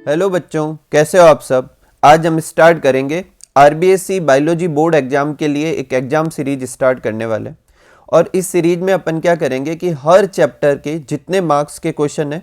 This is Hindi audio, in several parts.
हेलो बच्चों, कैसे हो आप सब। आज हम स्टार्ट करेंगे आरबीएससी बायोलॉजी बोर्ड एग्जाम के लिए एक एग्जाम सीरीज स्टार्ट करने वाले हैं। और इस सीरीज में अपन क्या करेंगे कि हर चैप्टर के जितने मार्क्स के क्वेश्चन हैं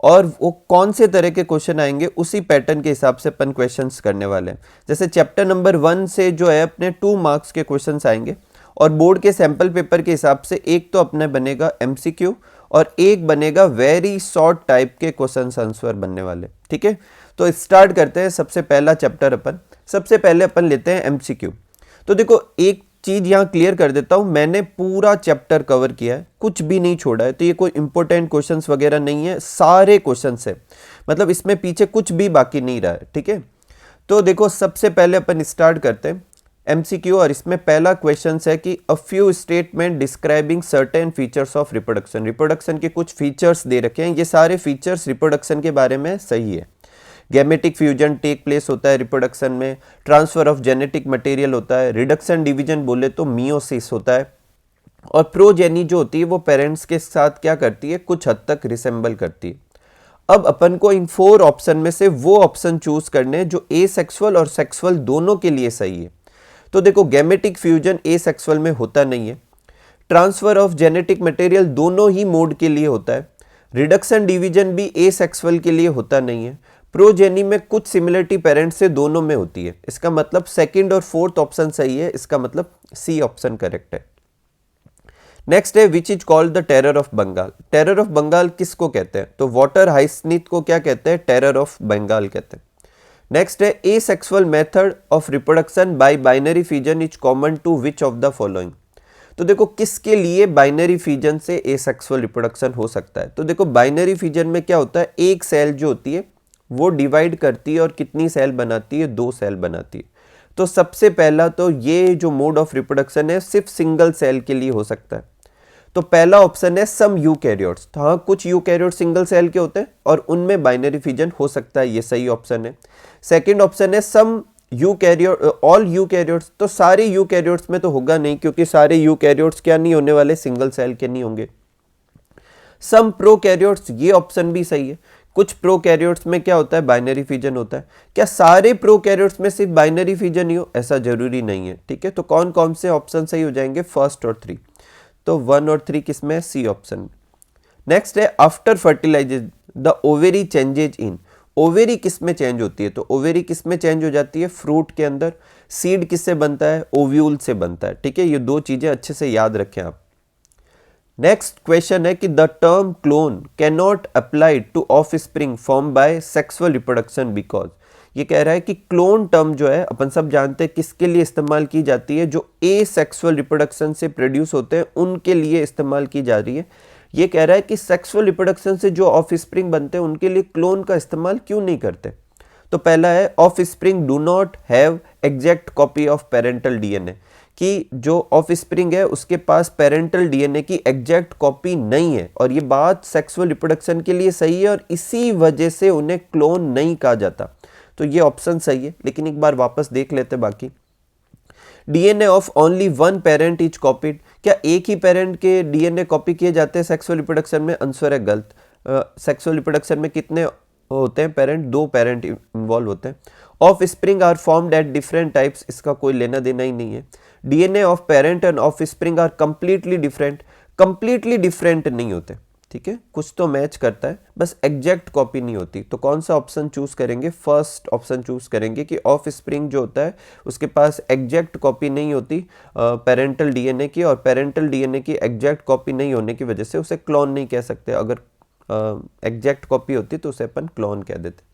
और वो कौन से तरह के क्वेश्चन आएंगे उसी पैटर्न के हिसाब से अपन क्वेश्चंस करने वाले हैं। जैसे चैप्टर नंबर 1 से जो है अपने 2 मार्क्स के क्वेश्चंस आएंगे और बोर्ड के सैंपल पेपर के हिसाब से एक तो अपने बनेगा एमसीक्यू और एक बनेगा वेरी शॉर्ट टाइप के क्वेश्चन आंसर बनने वाले। ठीक है, तो स्टार्ट करते हैं। सबसे पहला चैप्टर सबसे पहले अपन लेते हैं एमसीक्यू। तो देखो, एक चीज यहाँ क्लियर कर देता हूँ, मैंने पूरा चैप्टर कवर किया है, कुछ भी नहीं छोड़ा है। तो ये कोई इंपॉर्टेंट क्वेश्चंस वगैरह नहीं है, सारे क्वेश्चंस है, मतलब इसमें पीछे कुछ भी बाकी नहीं रहा है। ठीक है, तो देखो सबसे पहले अपन स्टार्ट करते हैं एमसीक्यू और इसमें पहला क्वेश्चन है कि a few statement describing certain features of reproduction. Reproduction के कुछ फीचर्स दे रखे हैं, ये सारे फीचर्स रिप्रोडक्शन के बारे में सही है। गैमेटिक फ्यूजन टेक प्लेस होता है रिप्रोडक्शन में, ट्रांसफर ऑफ जेनेटिक मटेरियल होता है, रिडक्शन डिवीजन बोले तो मियोसिस होता है, और प्रोजेनी जो होती है वो पेरेंट्स के साथ क्या करती है, कुछ हद तक रिसेंबल करती है। अब अपन को इन 4 ऑप्शन में से वो ऑप्शन चूज करने जो एसेक्सुअल और सेक्सुअल दोनों के लिए सही है। तो देखो, गैमेटिक फ्यूजन एसेक्सुअल में होता नहीं है, ट्रांसफर ऑफ जेनेटिक मटेरियल दोनों ही मोड के लिए होता है, रिडक्शन डिवीजन भी एसेक्सुअल के लिए होता नहीं है, प्रोजेनी में कुछ सिमिलरिटी पेरेंट्स से दोनों में होती है। इसका मतलब सेकंड और फोर्थ ऑप्शन सही है, इसका मतलब सी ऑप्शन करेक्ट है। नेक्स्ट है which is called the terror of Bengal. Terror of Bengal किसको कहते हैं? तो वाटर हाइस्निथ को क्या कहते हैं? टेरर ऑफ बंगाल कहते हैं। नेक्स्ट है asexual method of reproduction by binary fission is common to which of the following. तो देखो, किसके लिए बाइनरी फिजन से एसेक्सुअल रिप्रोडक्शन हो सकता है? तो देखो, बाइनरी फिजन में क्या होता है, एक सेल जो होती है वो डिवाइड करती है और कितनी सेल बनाती है? 2 सेल बनाती है। तो सबसे पहला तो ये जो मोड ऑफ रिप्रोडक्शन है सिर्फ सिंगल सेल के लिए हो सकता है। तो पहला ऑप्शन है सम यूकैरियोट्स। तो हाँ, कुछ यूकैरियोट सिंगल सेल के होते हैं और उनमें बाइनरी फिजन हो सकता है, ये सही ऑप्शन है। सेकंड ऑप्शन है सम यूकैरियोट ऑल यूकैरियोट्स। तो सारे यूकैरियोट्स में तो होगा नहीं, क्योंकि सारे यूकैरियोट्स क्या नहीं होने वाले, सिंगल सेल के नहीं होंगे। सम प्रोकैरियोट्स, ये ऑप्शन भी सही है। कुछ प्रोकैरियोट्स में क्या होता है, बाइनरी फिजन होता है। क्या सारे प्रोकैरियोट्स में सिर्फ बाइनरी फिजन ही हो? ऐसा जरूरी नहीं है। ठीक है, तो कौन कौन से ऑप्शन सही हो जाएंगे? फर्स्ट और 3। तो 1 और 3 किसमें है? C option. नेक्स्ट है after fertilization the ovary changes in. Ovary किस में चेंज होती है? तो ओवेरी किस में चेंज हो जाती है? फ्रूट के अंदर। सीड किससे बनता है? ओव्यूल से बनता है। ठीक है, ये 2 चीजें अच्छे से याद रखें आप। नेक्स्ट क्वेश्चन है कि the term clone can not apply two of spring form by sexual reproduction because. ये कह रहा है कि क्लोन टर्म जो है अपन सब जानते हैं किसके लिए इस्तेमाल की जाती है, जो एसेक्सुअल रिप्रोडक्शन से प्रोड्यूस होते हैं उनके लिए इस्तेमाल की जा रही है। ये कह रहा है कि सेक्सुअल रिप्रोडक्शन से जो ऑफ स्प्रिंग बनते हैं उनके लिए क्लोन का इस्तेमाल क्यों नहीं करते? तो पहला है of spring do not have exact copy of parental DNA, कि जो ऑफ स्प्रिंग है उसके पास पेरेंटल डीएनए की एग्जैक्ट कॉपी नहीं है, और ये बात सेक्सुअल रिप्रोडक्शन के लिए सही है और इसी वजह से उन्हें क्लोन नहीं कहा जाता। तो ये ऑप्शन सही है, लेकिन एक बार वापस देख लेते बाकी। DNA of only 1 parent is copied. क्या एक ही पेरेंट के डीएनए कॉपी किए जाते हैं सेक्सुअल रिप्रोडक्शन में? आंसर है गलत। सेक्सुअल रिप्रोडक्शन में कितने होते हैं पेरेंट? 2 पेरेंट इन्वॉल्व होते हैं। Offspring are formed at different types, इसका कोई लेना देना ही नहीं है। DNA of parent and offspring are completely different. Completely different नहीं होते, ठीक है, कुछ तो मैच करता है, बस एग्जैक्ट कॉपी नहीं होती। तो कौन सा ऑप्शन चूज करेंगे? फर्स्ट ऑप्शन चूज करेंगे कि ऑफ स्प्रिंग जो होता है उसके पास एग्जैक्ट कॉपी नहीं होती पेरेंटल डीएनए की, और पेरेंटल डीएनए की एग्जैक्ट कॉपी नहीं होने की वजह से उसे क्लोन नहीं कह सकते। अगर एग्जैक्ट कॉपी होती तो उसे अपन क्लोन कह देते।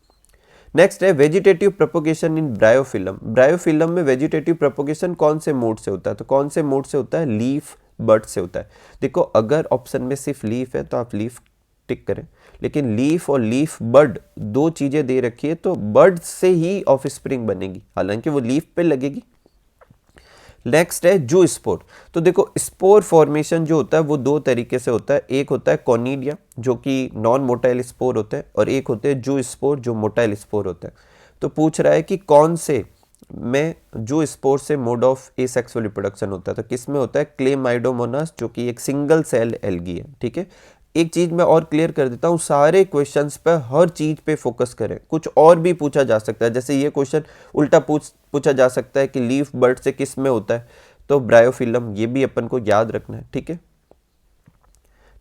नेक्स्ट है वेजिटेटिव प्रोपोगेशन इन ब्रायोफिलम। ब्रायोफिलम में वेजिटेटिव प्रोपोगेशन कौन से मोड से होता है? तो कौन से मोड से होता है? लीफ बर्ड से होता है। देखो, अगर ऑप्शन में सिर्फ लीफ है तो आप लीफ टिक करें, लेकिन लीफ और लीफ बर्ड 2 चीजें दे रखी है, तो बर्ड से ही ऑफ स्प्रिंग बनेगी, हालांकि वो लीफ पे लगेगी। नेक्स्ट है जू स्पोर। तो देखो, स्पोर फॉर्मेशन जो होता है वो 2 तरीके से होता है। एक होता है कॉनिडिया जो कि नॉन मोटाइल स्पोर होता है, और एक होते हैं जू स्पोर जो मोटाइल स्पोर होता है। तो पूछ रहा है कि कौन से में जो स्पोर से मोड ऑफ एसेक्सुअल रिप्रोडक्शन होता है? तो किस में होता है? क्लेमाइडोमोनास, जो कि एक सिंगल सेल एल्गी है। ठीक है, एक चीज़ मैं और क्लियर कर देता हूँ, सारे क्वेश्चंस पे हर चीज़ पे फोकस करें। कुछ और भी पूछा जा सकता है, जैसे ये क्वेश्चन उल्टा पूछा जा सकता है कि लीफ बर्ड से किस में होता है, तो ब्रायोफिलम, ये भी अपन को याद रखना है, ठीक है।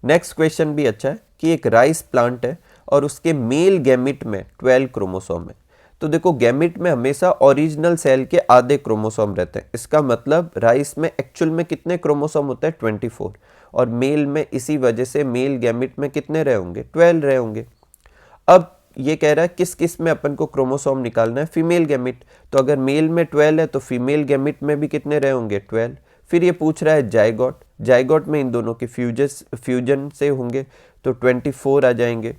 नेक्स्ट क्वेश्चन भी अच्छा है कि एक राइस प्लांट है और उसके मेल गैमिट में 12 क्रोमोसोम है। तो देखो, गैमिट में हमेशा ओरिजिनल सेल के आधे क्रोमोसोम रहते हैं। इसका मतलब राइस में एक्चुअल में कितने क्रोमोसोम होते हैं? 24। और मेल में इसी वजह से मेल गैमिट में कितने रहे होंगे? 12 रहे होंगे। अब ये कह रहा है किस किस में अपन को क्रोमोसोम निकालना है? Female gamete. तो अगर मेल में 12 है तो फीमेल गैमिट में भी कितने रहे होंगे? 12। फिर ये पूछ रहा है जाइगोट, जाइगोट में इन दोनों के फ्यूजन से होंगे तो 24 आ जाएंगे।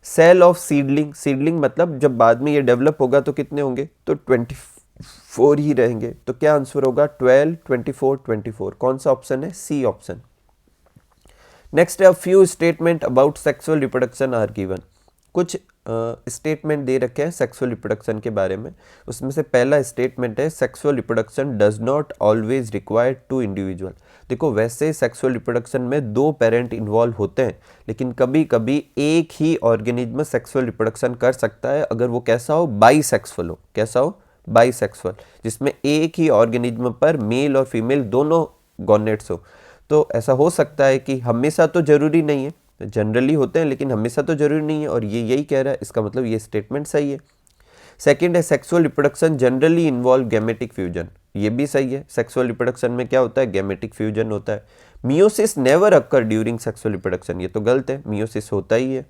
सेल ऑफ सीडलिंग, सीडलिंग मतलब जब बाद में ये डेवलप होगा तो कितने होंगे? तो 24 ही रहेंगे। तो क्या आंसर होगा? 12, 24, 24। कौन सा ऑप्शन है? C option. नेक्स्ट है, few statement about sexual reproduction are given. कुछ स्टेटमेंट दे रखे हैं सेक्सुअल रिप्रोडक्शन के बारे में। उसमें से पहला स्टेटमेंट है, sexual reproduction does not always require two individual. देखो, वैसे सेक्सुअल रिप्रोडक्शन में 2 पेरेंट इन्वॉल्व होते हैं, लेकिन कभी कभी एक ही ऑर्गेनिज्म सेक्सुअल रिप्रोडक्शन कर सकता है, अगर वो कैसा हो? बाईसेक्सुअल हो। कैसा हो? बाईसेक्सुअल, जिसमें एक ही ऑर्गेनिज्म पर मेल और फीमेल दोनों गॉनेट्स हो। तो ऐसा हो सकता है कि हमेशा तो जरूरी नहीं है, जनरली होते हैं लेकिन हमेशा तो जरूरी नहीं है, और ये यही कह रहा है। इसका मतलब ये स्टेटमेंट सही है। सेकंड है, sexual reproduction generally involve gametic fusion. ये भी सही है। सेक्सुअल रिप्रोडक्शन में क्या होता है? गैमेटिक फ्यूजन होता है। Meiosis never occur during sexual reproduction, ये तो गलत है, मियोसिस होता ही है।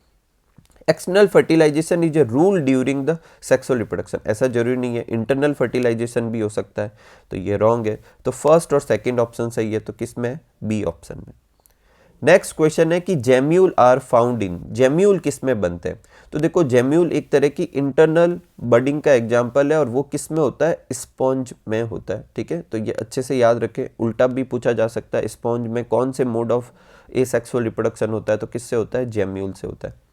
External fertilization is a rule during the sexual reproduction, ऐसा जरूरी नहीं है, इंटरनल फर्टिलाइजेशन भी हो सकता है, तो ये रॉन्ग है। तो फर्स्ट और सेकंड ऑप्शन सही है, तो किस में? बी ऑप्शन में। नेक्स्ट क्वेश्चन है कि gemmule are found in, gemmule किस में बनते हैं? तो देखो, जेम्यूल एक तरह की इंटरनल बडिंग का एग्जाम्पल है, और वो किस में होता है? स्पॉन्ज में होता है, ठीक है। तो ये अच्छे से याद रखें, उल्टा भी पूछा जा सकता है, स्पॉन्ज में कौन से मोड ऑफ एसेक्सुअल रिप्रोडक्शन होता है? तो किससे होता है? जेम्यूल से होता है।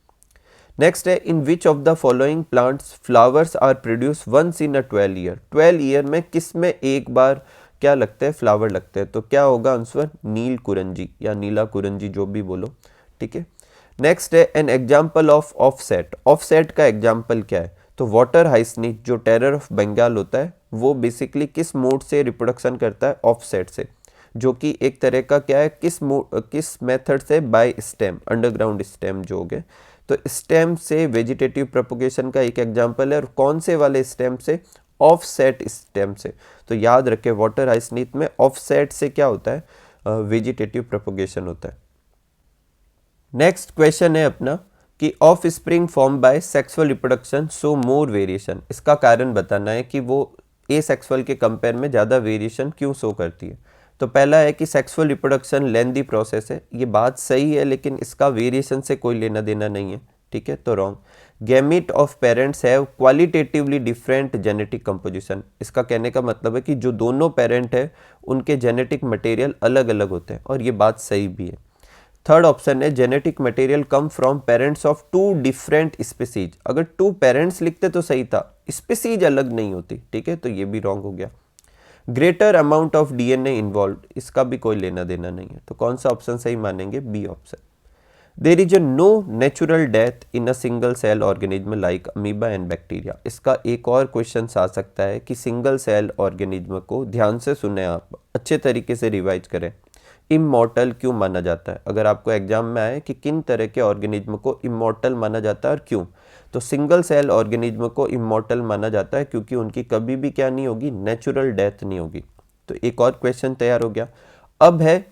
नेक्स्ट है, in which of the following plants flowers are produce once in a 12 year. 12 year में किस में एक बार क्या लगते हैं? फ्लावर लगते हैं। तो क्या होगा आंसर? नील कुरंजी या नीला कुरंजी, जो भी बोलो, ठीक है। नेक्स्ट है, an example of offset. Offset का एग्जाम्पल क्या है? तो वाटर हाइसनीथ जो टेरर ऑफ बंगाल होता है, वो बेसिकली किस मोड से रिप्रोडक्शन करता है? ऑफसेट से, जो कि एक तरह का क्या है? किस मेथड से? बाय स्टेम, अंडरग्राउंड स्टेम जो हो गए। तो स्टेम से वेजिटेटिव प्रोपगेशन का एक एग्जांपल है, और कौन से वाले स्टेम से? ऑफसेट स्टेम से। तो याद रखें, वाटर हाइसनीथ में ऑफसेट से क्या होता है? वेजिटेटिव प्रोपगेशन होता है। नेक्स्ट क्वेश्चन है अपना कि of spring form by sexual reproduction so more variation. इसका कारण बताना है कि वो एसेक्सुअल के कंपेयर में ज़्यादा वेरिएशन क्यों शो करती है। तो पहला है कि सेक्सुअल रिप्रोडक्शन लेंथी प्रोसेस है, ये बात सही है, लेकिन इसका वेरिएशन से कोई लेना देना नहीं है, ठीक है, तो wrong. Gamete of parents have qualitatively different genetic composition. इसका कहने का मतलब है कि जो दोनों पेरेंट है उनके जेनेटिक मटेरियल अलग अलग होते हैं, और ये बात सही भी है। थर्ड ऑप्शन है, genetic material come from parents of 2 different species. अगर 2 पेरेंट्स लिखते तो सही था, स्पीसीज अलग नहीं होती, ठीक है, तो ये भी रॉन्ग हो गया। Greater amount of DNA involve, इसका भी कोई लेना देना नहीं है, तो कौन सा ऑप्शन सही मानेंगे? B option. There is no natural death in a single cell organism like amoeba and bacteria. इसका एक और क्वेश्चन आ सकता है कि सिंगल सेल ऑर्गेनिज्म को, ध्यान से सुने आप, अच्छे तरीके से रिवाइज करें, इमॉर्टल क्यों माना जाता है? अगर आपको एग्जाम में आए कि किन तरह के ऑर्गेनिज्म को इमॉर्टल माना जाता है और क्यों, तो सिंगल सेल ऑर्गेनिज्म को इमॉर्टल माना जाता है क्योंकि उनकी कभी भी क्या नहीं होगी? नेचुरल डेथ नहीं होगी। तो एक और क्वेश्चन तैयार हो गया। अब है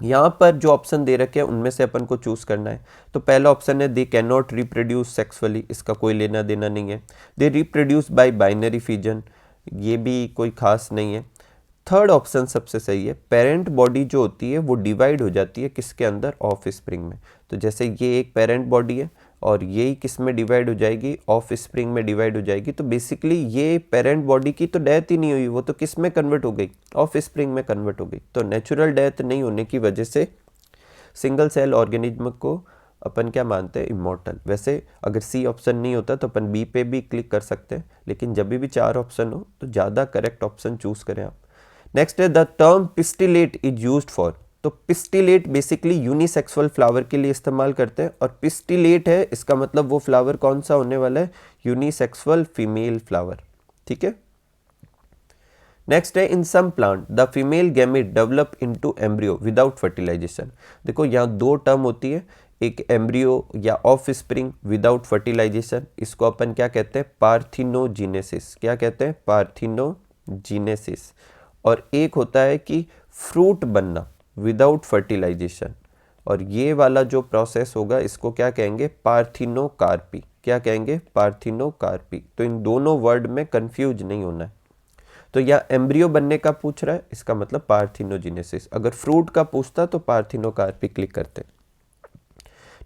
यहाँ पर जो ऑप्शन दे रखे हैं उनमें से अपन को चूज करना है। तो पहला ऑप्शन है, they can not reproduce sexually, इसका कोई लेना देना नहीं है। They reproduce by binary fission, ये भी कोई खास नहीं है। थर्ड ऑप्शन सबसे सही है, पेरेंट बॉडी जो होती है वो डिवाइड हो जाती है किसके अंदर? ऑफ स्प्रिंग में। तो जैसे ये एक पेरेंट बॉडी है और यही किस में डिवाइड हो जाएगी? ऑफ स्प्रिंग में डिवाइड हो जाएगी। तो बेसिकली ये पेरेंट बॉडी की तो डेथ ही नहीं हुई, वो तो किस में कन्वर्ट हो गई? ऑफ स्प्रिंग में कन्वर्ट हो गई। तो नेचुरल डेथ नहीं होने की वजह से सिंगल सेल ऑर्गेनिज्म को अपन क्या मानते हैं? इमॉर्टल। वैसे अगर सी ऑप्शन नहीं होता तो अपन बी पे भी क्लिक कर सकते हैं, लेकिन जब भी 4 ऑप्शन हो तो ज़्यादा करेक्ट ऑप्शन चूज करें आप। नेक्स्ट है, the term pistillate is used for. तो पिस्टिलेट बेसिकली यूनिसेक्सुअल फ्लावर के लिए इस्तेमाल करते हैं, और पिस्टिलेट है इसका मतलब वो फ्लावर कौन सा होने वाला है, यूनिसेक्सुअल फीमेल फ्लावर। ठीक है। नेक्स्ट है in some plant the female gamete develop into embryo without fertilization. देखो यहाँ दो टर्म होती है, एक एम्ब्रियो या ऑफ स्प्रिंग विदाउट फर्टिलाइजेशन, इसको अपन क्या कहते हैं, पार्थिनोजीनेसिस। क्या कहते हैं, पार्थिनोजीनेसिस। और एक होता है कि फ्रूट बनना विदाउट फर्टिलाइजेशन, और ये वाला जो प्रोसेस होगा इसको क्या कहेंगे, पार्थिनोकार्पी। क्या कहेंगे, पार्थिनोकार्पी। तो इन दोनों वर्ड में कंफ्यूज नहीं होना है। तो या एम्ब्रियो बनने का पूछ रहा है, इसका मतलब पार्थिनोजेनेसिस। अगर फ्रूट का पूछता तो पार्थिनोकार्पी क्लिक करते।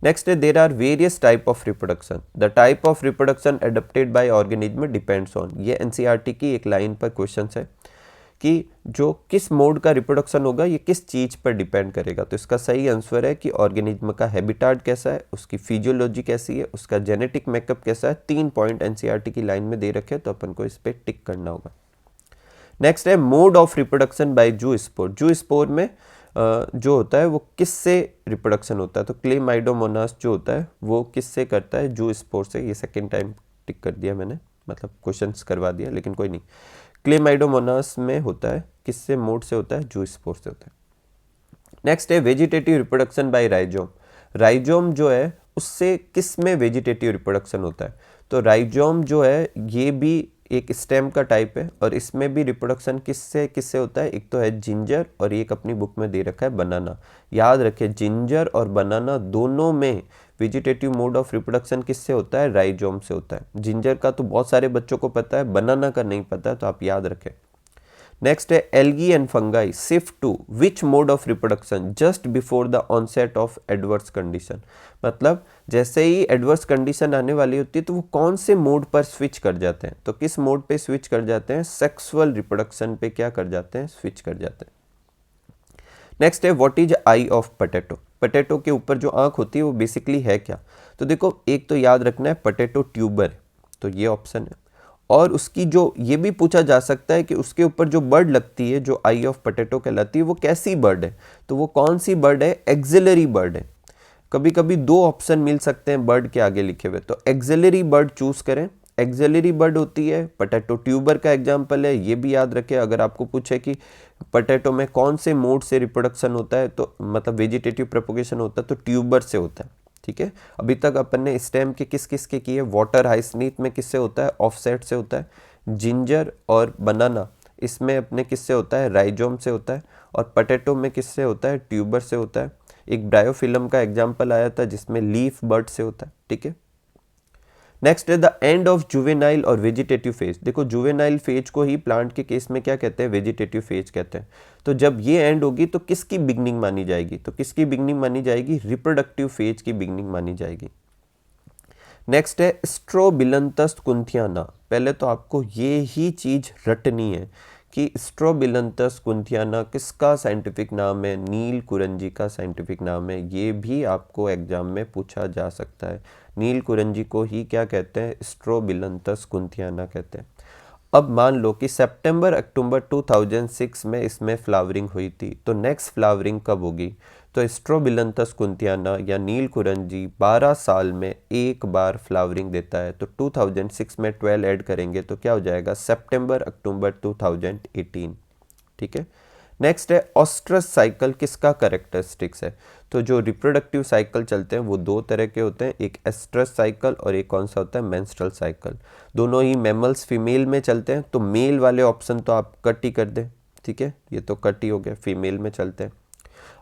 नेक्स्ट है there are various type of reproduction, the type of reproduction adapted by organism depends on. ये एनसीईआरटी की एक लाइन पर क्वेश्चन है कि जो किस मोड का रिप्रोडक्शन होगा ये किस चीज़ पर डिपेंड करेगा। तो इसका सही आंसर है कि ऑर्गेनिज्म का हैबिटाट कैसा है, उसकी फिजियोलॉजी कैसी है, उसका जेनेटिक मेकअप कैसा है। 3 पॉइंट एनसीईआरटी की लाइन में दे रखे हैं, तो अपन को इस पर टिक करना होगा। नेक्स्ट है mode of reproduction bye zoospore. Zoospore में जो होता है वो किससे रिप्रोडक्शन होता है, तो क्लेमाइडोमोनास जो होता है वो किससे करता है, जूस्पोर से। ये सेकेंड टाइम टिक कर दिया मैंने, मतलब क्वेश्चंस करवा दिया, लेकिन कोई नहीं। क्लेमाइडोमोनास में होता है, किससे मोड से होता है, जूस्पोर से होता है। नेक्स्ट है vegetative reproduction by rhizome. Rhizome जो है उससे किस में वेजिटेटिव रिप्रोडक्शन होता है, तो राइजोम जो है ये भी एक स्टेम का टाइप है, और इसमें भी रिप्रोडक्शन किससे किससे होता है, एक तो है जिंजर और एक अपनी बुक में दे रखा है बनाना। याद रखें जिंजर और बनाना दोनों में वेजिटेटिव मोड ऑफ रिप्रोडक्शन किससे होता है, राइजोम से होता है। जिंजर का तो बहुत सारे बच्चों को पता है, बनाना का नहीं पता है, तो आप याद रखें। नेक्स्ट है algae and fungi shift to which mode of reproduction just before the onset of adverse condition. मतलब जैसे ही एडवर्स कंडीशन आने वाली होती है तो वो कौन से मोड पर स्विच कर जाते हैं, तो किस मोड पे स्विच कर जाते हैं, सेक्सुअल रिप्रोडक्शन पे क्या कर जाते हैं, स्विच कर जाते हैं। नेक्स्ट है what is I of potato. Potato के ऊपर जो आंख होती है वो बेसिकली है क्या, तो देखो एक तो याद रखना है पोटैटो ट्यूबर, तो ये ऑप्शन है। और उसकी जो ये भी पूछा जा सकता है कि उसके ऊपर जो बर्ड लगती है जो आई ऑफ पोटैटो कहलाती है वो कैसी बर्ड है, तो वो कौन सी बर्ड है, एक्सिलरी बर्ड है। कभी कभी 2 ऑप्शन मिल सकते हैं बर्ड के आगे लिखे हुए, तो एक्सिलरी बर्ड चूज करें। एक्सिलरी बर्ड होती है, पोटैटो ट्यूबर का एग्जाम्पल है, ये भी याद रखें। अगर आपको पूछे कि पोटैटो में कौन से मोड से रिप्रोडक्शन होता है, तो मतलब वेजिटेटिव प्रोपोगेशन होता है, तो ट्यूबर से होता है। ठीक है, अभी तक अपन ने स्टेम के किस किस के किए, वाटर हाइसनीथ में किससे होता है, ऑफसेट से होता है। जिंजर और बनाना इसमें अपने किससे होता है, राइजोम से होता है। और पोटैटो में किससे होता है, ट्यूबर से होता है। एक ब्रायोफिल्म का एग्जाम्पल आया था जिसमें लीफ बर्ड से होता है। ठीक है। नेक्स्ट है द एंड ऑफ जुवेनाइल और वेजिटेटिव फेज। देखो जुवेनाइल फेज को ही प्लांट के केस में क्या कहते हैं, वेजिटेटिव फेज कहते हैं। तो जब ये एंड होगी तो किसकी बिगनिंग मानी जाएगी, तो किसकी बिगनिंग मानी जाएगी, रिप्रोडक्टिव फेज की बिगनिंग मानी जाएगी। नेक्स्ट है स्ट्रोबिलंतस कुंथियाना। पहले तो आपको ये ही चीज रटनी है कि स्ट्रोबिलंतस कुंथियाना किसका साइंटिफिक नाम है, नील कुरंजी का साइंटिफिक नाम है। ये भी आपको एग्जाम में पूछा जा सकता है। नील कुरंजी को ही क्या कहते हैं, स्ट्रोबिलंतस कुंथियाना कहते हैं। अब मान लो कि सितंबर अक्टूबर 2006 में इसमें फ्लावरिंग हुई थी, तो नेक्स्ट फ्लावरिंग कब होगी, तो स्ट्रोबिलंतस कुंथियाना या नील कुरंजी 12 साल में एक बार फ्लावरिंग देता है। तो 2006 में 12 ऐड करेंगे तो क्या हो जाएगा, सितंबर अक्टूबर 2018। ठीक है। नेक्स्ट है ऑस्ट्रस साइकिल किसका करेक्टरिस्टिक्स है, तो जो रिप्रोडक्टिव साइकिल चलते हैं वो 2 तरह के होते हैं, एक एस्ट्रस साइकिल और एक कौन सा होता है, मेंस्ट्रुअल साइकिल। दोनों ही मैमल्स फीमेल में चलते हैं, तो मेल वाले ऑप्शन तो आप कट ही कर दें। ठीक है, ये तो कट ही हो गया, फीमेल में चलते हैं।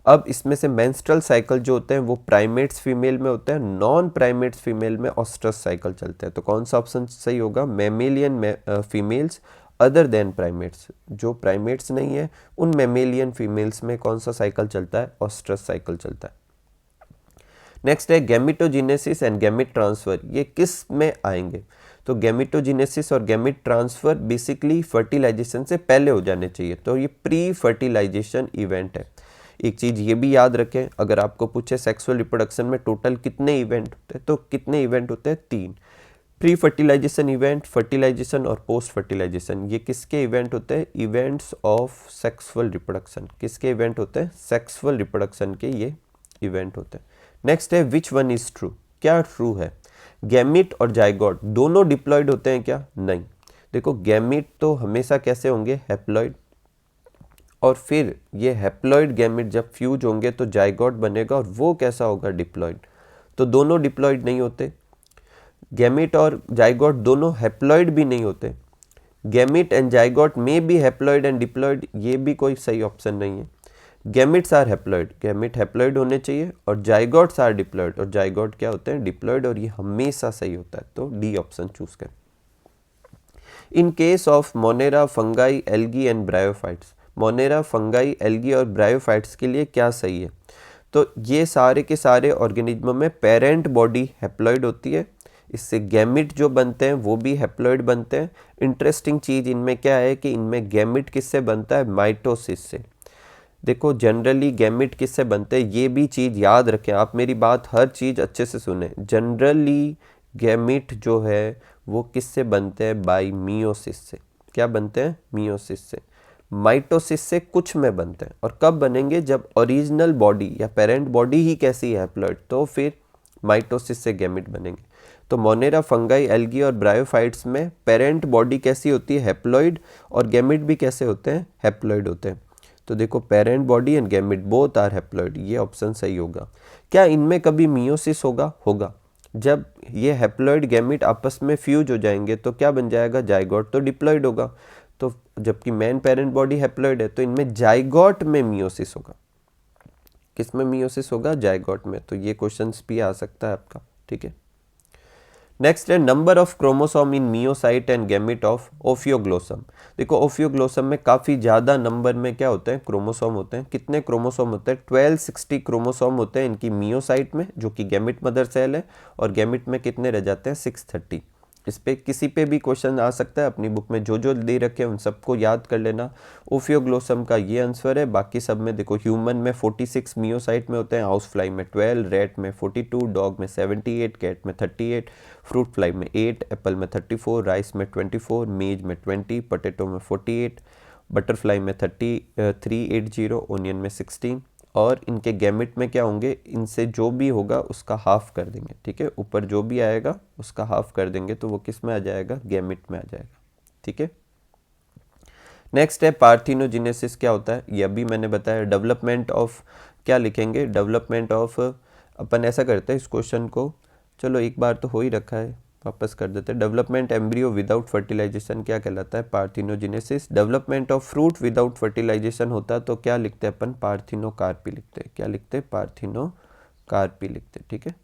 अब इसमें से मेंस्ट्रुअल साइकिल जो होते हैं वो प्राइमेट्स फीमेल में होते हैं, नॉन प्राइमेट्स फीमेल में ऑस्ट्रस साइकिल चलते हैं। तो कौन सा ऑप्शन सही होगा, mammalian females other than primates. जो प्राइमेट्स नहीं है उन मैमेलियन फीमेल्स में कौन सा साइकिल चलता है, ऑस्ट्रस साइकिल चलता है। नेक्स्ट है गैमेटोजेनेसिस एंड गैमेट ट्रांसफर, ये किस में आएंगे, तो गैमेटोजेनेसिस और गैमेट ट्रांसफर बेसिकली फर्टिलाइजेशन से पहले हो जाने चाहिए, तो ये प्री फर्टिलाइजेशन इवेंट है। एक चीज़ ये भी याद रखें, अगर आपको पूछे सेक्सुअल रिप्रोडक्शन में टोटल कितने इवेंट होते हैं, तो कितने इवेंट होते हैं, 3। प्री फर्टिलाइजेशन इवेंट, फर्टिलाइजेशन और पोस्ट फर्टिलाइजेशन, ये किसके इवेंट होते हैं? Events of sexual reproduction. किसके इवेंट होते हैं? सेक्सुअल रिप्रोडक्शन के ये इवेंट होते हैं। नेक्स्ट है विच वन इज ट्रू, क्या ट्रू है? गैमिट और जाइगोट दोनों डिप्लॉयड होते हैं क्या? नहीं। देखो गैमिट तो हमेशा कैसे होंगे? हैप्लॉयड, और फिर ये हैप्लॉयड गैमिट जब फ्यूज होंगे तो जाइगोट बनेगा, और वो कैसा होगा? डिप्लॉयड। तो दोनों डिप्लॉयड नहीं होते। गैमिट और जाइगोट दोनों हैप्लॉयड भी नहीं होते। गैमिट एंड जाइगोट में बी हैप्लॉयड एंड डिप्लॉयड, ये भी कोई सही ऑप्शन नहीं है। Gametes are haploid, gamete haploid होने चाहिए, और जाइगोट्स आर डिप्लॉयड, और जाइगोट क्या होते हैं? डिप्लॉयड, और ये हमेशा सही होता है। तो डी ऑप्शन चूज करें। In case of Monera, fungi, algae and bryophytes, Monera, fungi, algae और ब्रायोफाइट्स के लिए क्या सही है? तो ये सारे के सारे ऑर्गेनिज्म में पेरेंट बॉडी हैप्लॉयड होती है, इससे गैमिट जो बनते हैं वो भी हैप्लॉयड बनते हैं। इंटरेस्टिंग चीज़ इनमें क्या है कि इनमें गैमिट किससे बनता है? माइटोसिस से। देखो जनरली गैमिट किससे बनते हैं, ये भी चीज़ याद रखें आप, मेरी बात हर चीज़ अच्छे से सुने। जनरली गैमिट जो है वो किससे बनते हैं? बाय मियोसिस से। क्या बनते हैं? मियोसिस से। माइटोसिस से कुछ में बनते हैं, और कब बनेंगे? जब ओरिजिनल बॉडी या पेरेंट बॉडी ही कैसी है? हैप्लॉयड, तो फिर माइटोसिस से गैमिट बनेंगे। तो मोनेरा, फंगाई, एल्गी और ब्रायोफाइट्स में पेरेंट बॉडी कैसी होती है? हैप्लॉयड, और गैमिट भी कैसे होते हैं? हैप्लॉयड होते हैं। तो देखो parent body and gamete both are haploid, ये ऑप्शन सही होगा। क्या इनमें कभी मियोसिस होगा? होगा। जब ये हैप्लॉयड गैमिट आपस में फ्यूज हो जाएंगे तो क्या बन जाएगा? जाइगोट, तो डिप्लॉयड होगा। तो जबकि मेन पेरेंट बॉडी हैप्लॉयड है, तो इनमें जाइगोट में मियोसिस होगा। किस में मियोसिस होगा? जाइगोट में। तो ये क्वेश्चंस भी आ सकता है आपका, ठीक है। नेक्स्ट है number of chromosome in meiocyte and gamete of ophioglossum. देखो ओफियोग्लोसम में काफ़ी ज़्यादा नंबर में क्या होते हैं? क्रोमोसोम होते हैं। कितने क्रोमोसोम होते हैं? 1260 क्रोमोसोम होते हैं इनकी मियोसाइट में, जो कि गैमिट मदर सेल है, और गैमिट में कितने रह जाते हैं? 630। इस पे किसी पे भी क्वेश्चन आ सकता है, अपनी बुक में जो जो दे रखे हैं उन सबको याद कर लेना। ओफियोग्लोसम का ये आंसर है। बाकी सब में देखो ह्यूमन में 46 मियोसाइट में होते हैं, हाउस फ्लाई में 12, रेट में 42, डॉग में 78, कैट में 38, फ्रूट फ्लाई में 8, एप्पल में 34, राइस में 24, मेज में 20, पोटैटो में 48, बटरफ्लाई में 380, ओनियन में 16, और इनके गैमिट में क्या होंगे? इनसे जो भी होगा उसका हाफ कर देंगे, ठीक है। ऊपर जो भी आएगा उसका हाफ कर देंगे, तो वो किस में आ जाएगा? गैमिट में आ जाएगा, ठीक है। नेक्स्ट है पार्थिनोजेनेसिस, क्या होता है? ये अभी मैंने बताया। डेवलपमेंट ऑफ, क्या लिखेंगे? डेवलपमेंट ऑफ, अपन ऐसा करते हैं इस क्वेश्चन को, चलो एक बार तो हो ही रखा है, वापस कर देते हैं। डेवलपमेंट एम्ब्रियो विदाउट फर्टिलाइजेशन क्या कहलाता है? Parthenogenesis. Development of fruit without fertilization होता है तो क्या लिखते हैं अपन? पार्थिनोकार्पी लिखते हैं। क्या लिखते हैं? पार्थिनोकार्पी लिखते हैं, ठीक है।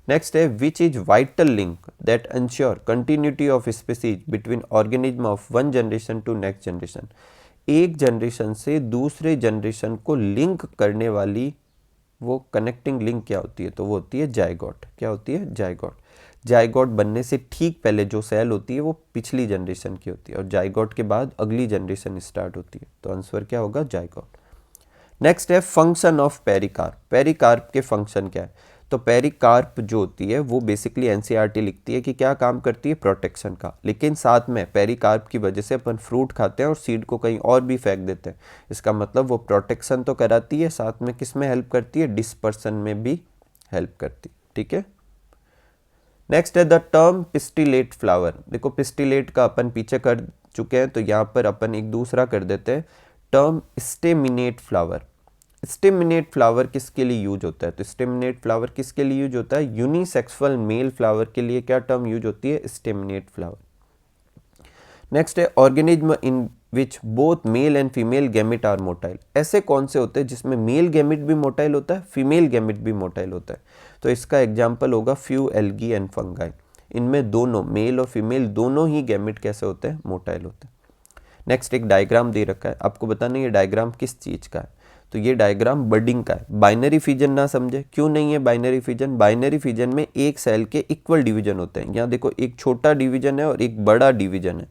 नेक्स्ट है which is vital link that ensure continuity of species between organism of one generation to next generation. एक जनरेशन से दूसरे जनरेशन को लिंक करने वाली वो कनेक्टिंग लिंक क्या होती है? तो वो होती है जाइगोट। क्या होती है? जाइगोट। जाइगोट बनने से ठीक पहले जो सेल होती है वो पिछली जनरेशन की होती है, और जाइगोट के बाद अगली जनरेशन स्टार्ट होती है। तो आंसर क्या होगा? जाइगोट। नेक्स्ट है फंक्शन ऑफ पेरिकार्प। पेरिकार्प के फंक्शन क्या है? तो पेरिकार्प जो होती है वो बेसिकली एनसीईआरटी लिखती है कि क्या काम करती है? प्रोटेक्शन का। लेकिन साथ में पेरिकार्प की वजह से अपन फ्रूट खाते हैं और सीड को कहीं और भी फेंक देते हैं। इसका मतलब वो प्रोटेक्शन तो कराती है, साथ में किस में हेल्प करती है? डिस्पर्सन में भी हेल्प करती है, ठीक है। नेक्स्ट है द टर्म पिस्टिलेट फ्लावर। देखो पिस्टिलेट का अपन पीछे कर चुके हैं, तो यहाँ पर अपन एक दूसरा कर देते हैं, term staminate flower. Staminate flower किसके लिए यूज होता है? तो स्टेमिनेट फ्लावर किसके लिए यूज होता है? यूनिसेक्सुअल मेल फ्लावर के लिए क्या टर्म यूज होती है? Staminate flower. नेक्स्ट है organism in which both male and female gamete are motile. ऐसे कौन से होते हैं जिसमें मेल गैमिट भी मोटाइल होता है, फीमेल गैमिट भी मोटाइल होता है? तो इसका एग्जाम्पल होगा फ्यू, एल्गी एंड फंगाई। इनमें दोनों मेल और फीमेल दोनों ही गैमिट कैसे होते हैं? मोटाइल होते हैं। नेक्स्ट एक डायग्राम दे रखा है, आपको बताना ये डायग्राम किस चीज़ का है। तो ये डायग्राम बडिंग का है। बाइनरी फिजन ना समझे, क्यों नहीं है बाइनरी फिजन? बाइनरी फिजन में एक सेल के इक्वल डिवीजन होते हैं। यहाँ देखो एक छोटा डिवीजन है और एक बड़ा डिवीजन है,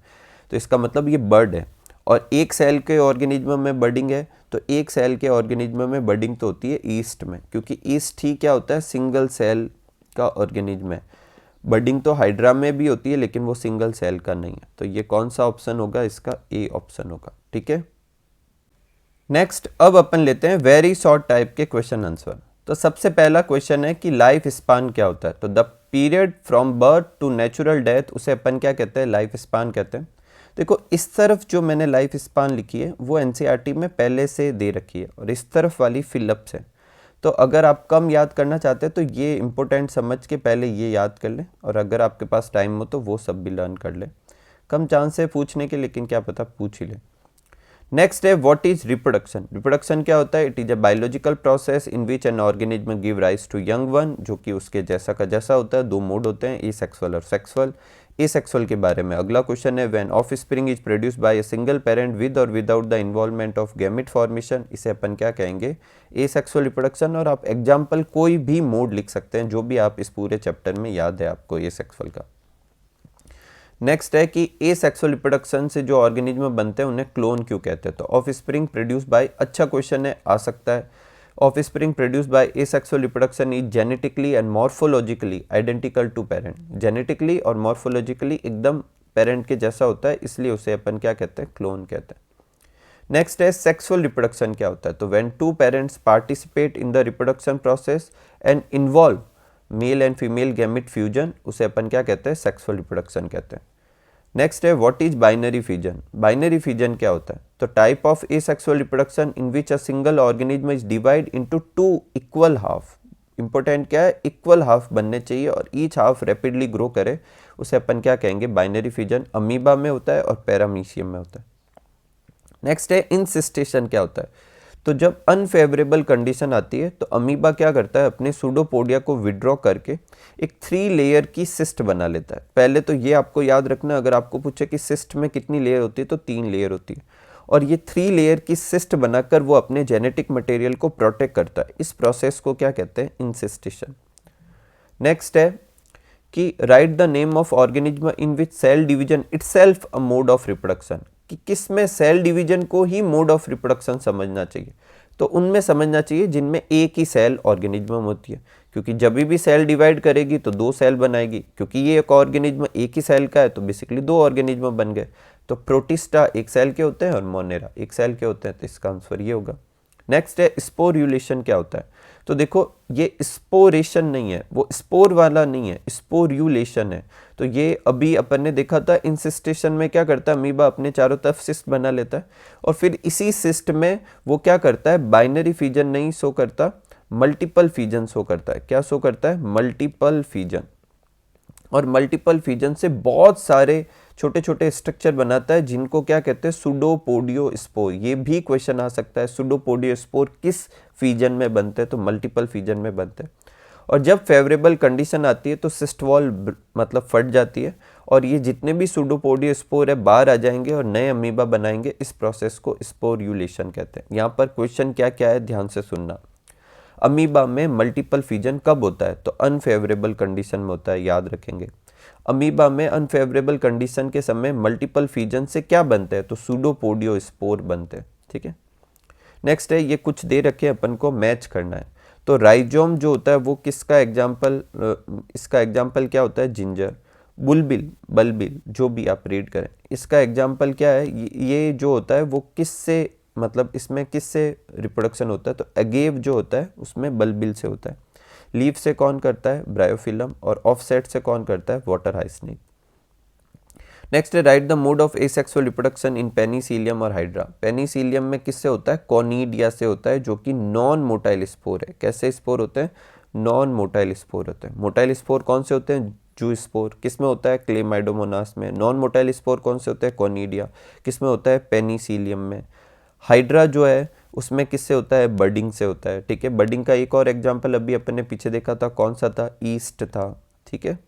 तो इसका मतलब ये बर्ड है। और एक सेल के ऑर्गेनिज्म में बडिंग है, तो एक सेल के ऑर्गेनिज्म में बडिंग तो होती है ईस्ट में, क्योंकि ईस्ट ही क्या होता है? सिंगल सेल का ऑर्गेनिज्म है। बडिंग तो हाइड्रा में भी होती है लेकिन वो सिंगल सेल का नहीं है। तो ये कौन सा ऑप्शन होगा, इसका ए ऑप्शन होगा। ठीक है, नेक्स्ट अब अपन लेते हैं वेरी शॉर्ट टाइप के क्वेश्चन आंसर। तो सबसे पहला क्वेश्चन है कि लाइफ स्पान क्या होता है। तो the period from birth to natural death, उसे अपन क्या कहते हैं, लाइफ स्पान कहते हैं। देखो इस तरफ जो मैंने लाइफ स्पान लिखी है वो एनसीईआरटी में पहले से दे रखी है और इस तरफ वाली फिलअप्स है। तो अगर आप कम याद करना चाहते हैं तो ये इंपॉर्टेंट समझ के पहले ये याद कर लें, और अगर आपके पास टाइम हो तो वो सब भी लर्न कर लें। कम चांस है पूछने के, लेकिन क्या पता पूछ ही ले। नेक्स्ट है व्हाट इज रिप्रोडक्शन। रिप्रोडक्शन क्या होता है, it is a biological process in which an organism give rise to young one, जो कि उसके जैसा का जैसा होता है। दो मोड होते हैं, एसेक्सुअल और सेक्सुअल। एसेक्सुअल के बारे में अगला क्वेश्चन है when offspring is produced by a single parent with or without the involvement of gamete formation, इसे अपन क्या कहेंगे, एसेक्सुअल रिप्रोडक्शन। और आप एग्जाम्पल कोई भी मोड लिख सकते हैं जो भी आप इस पूरे चैप्टर में याद है आपको एसेक्सुअल का। नेक्स्ट है कि एसेक्सुअल रिप्रोडक्शन से जो ऑर्गेनिज्म बनते हैं उन्हें क्लोन क्यों कहते हैं। तो ऑफस्प्रिंग प्रोड्यूस बाय, अच्छा क्वेश्चन है, आ सकता है। Offspring produce by asexual reproduction is genetically and morphologically identical to parent. Genetically और मॉर्फोलॉजिकली एकदम पेरेंट के जैसा होता है, इसलिए उसे अपन क्या कहते हैं, क्लोन कहते हैं। नेक्स्ट है सेक्सुअल रिप्रोडक्शन क्या होता है। तो when two parents participate in the reproduction process and involve male and female gamete fusion, उसे अपन क्या कहते हैं, सेक्सुअल रिप्रोडक्शन कहते हैं। नेक्स्ट है what is binary fission. Binary fission क्या होता है। तो type of asexual reproduction in which a single organism is divide into two equal half. Important क्या है, इक्वल हाफ बनने चाहिए और ईच हाफ रैपिडली ग्रो करे, उसे अपन क्या कहेंगे, बाइनरी फिजन। अमीबा में होता है और पैरामीशियम में होता है। नेक्स्ट है इंसिस्टेशन क्या होता है। तो जब अनफेवरेबल कंडीशन आती है तो अमीबा क्या करता है, अपने सूडोपोडिया को विड्रॉ करके एक 3 लेयर की सिस्ट बना लेता है। पहले तो ये आपको याद रखना, अगर आपको पूछे कि सिस्ट में कितनी लेयर होती है तो 3 लेयर होती है, और ये 3 लेयर की सिस्ट बनाकर वो अपने जेनेटिक मटेरियल को प्रोटेक्ट करता है। इस प्रोसेस को क्या कहते हैं, इंसिस्टेशन। नेक्स्ट है कि write the name of organism in which cell division itself a mode of reproduction, कि किस में सेल डिवीजन को ही मोड ऑफ रिप्रोडक्शन समझना चाहिए। तो उनमें समझना चाहिए जिनमें एक ही सेल ऑर्गेनिज्म होती है, क्योंकि जब भी सेल डिवाइड करेगी तो 2 सेल बनाएगी। क्योंकि ये एक ऑर्गेनिज्म एक ही सेल का है तो बेसिकली 2 ऑर्गेनिज्म बन गए। तो प्रोटिस्टा एक सेल के होते हैं और मोनेरा एक सेल के होते हैं, तो इसका आंसर ये होगा। नेक्स्ट है स्पोर्यूलेशन क्या होता है। तो देखो ये स्पोरेशन नहीं है, वो स्पोर वाला नहीं है, स्पोर्यूलेशन है। तो ये अभी अपन ने देखा था, इंसिस्टेशन में क्या करता है, अमीबा अपने चारों तरफ सिस्ट बना लेता है और फिर इसी सिस्ट में वो क्या करता है, बाइनरी फिजन नहीं शो करता, मल्टीपल फिजन शो करता है। क्या शो करता है, मल्टीपल फिजन। और मल्टीपल फिजन से बहुत सारे छोटे छोटे स्ट्रक्चर बनाता है जिनको क्या कहते हैं, सुडोपोडियोस्पोर। ये भी क्वेश्चन आ सकता है, सुडोपोडियोस्पोर किस फिजन में बनते हैं, तो मल्टीपल फिजन में बनते हैं। और जब फेवरेबल कंडीशन आती है तो सिस्ट वॉल मतलब फट जाती है और ये जितने भी सुडोपोडियोस्पोर है बाहर आ जाएंगे और नए अमीबा बनाएंगे। इस प्रोसेस को स्पोर्यूलेशन कहते हैं। यहाँ पर क्वेश्चन क्या क्या है, ध्यान से सुनना। अमीबा में मल्टीपल फिजन कब होता है, तो अनफेवरेबल कंडीशन में होता है, याद रखेंगे। अमीबा में अनफेवरेबल कंडीशन के समय मल्टीपल फिजन से क्या बनते हैं, तो सूडोपोडियोस्पोर बनते हैं। ठीक है, नेक्स्ट है ये कुछ दे रखे अपन को मैच करना है। तो राइजोम जो होता है वो किसका एग्जाम्पल, इसका एग्जाम्पल क्या होता है, जिंजर। बुलबिल, बलबिल, जो भी आप रीड करें, इसका एग्जाम्पल क्या है, ये जो होता है वो किससे, मतलब इसमें किससे रिप्रोडक्शन होता है, तो अगेव जो होता है उसमें बलबिल से होता है। लीफ से कौन करता है, ब्रायोफिलम। और ऑफसेट से कौन करता है, वाटर हाइस्नेक। नेक्स्ट है right the mode of asexual reproduction in Penicillium और हाइड्रा। पेनिसिलियम में किससे होता है, कॉनिडिया से होता है, जो कि नॉन मोटाइल स्पोर है। कैसे स्पोर होते हैं, नॉन मोटाइल स्पोर होते हैं। मोटाइल स्पोर कौन से होते हैं, जू स्पोर। किस में होता है, क्लेमाइडोमोनास में। नॉन मोटाइल स्पोर कौन से होते हैं, कॉनिडिया। किस में होता है, पेनिसिलियम में। हाइड्रा जो है उसमें किससे होता है, बडिंग से होता है। ठीक है, बडिंग का एक और एग्जाम्पल अभी अपन ने पीछे देखा था, कौन सा था, ईस्ट था। ठीक है,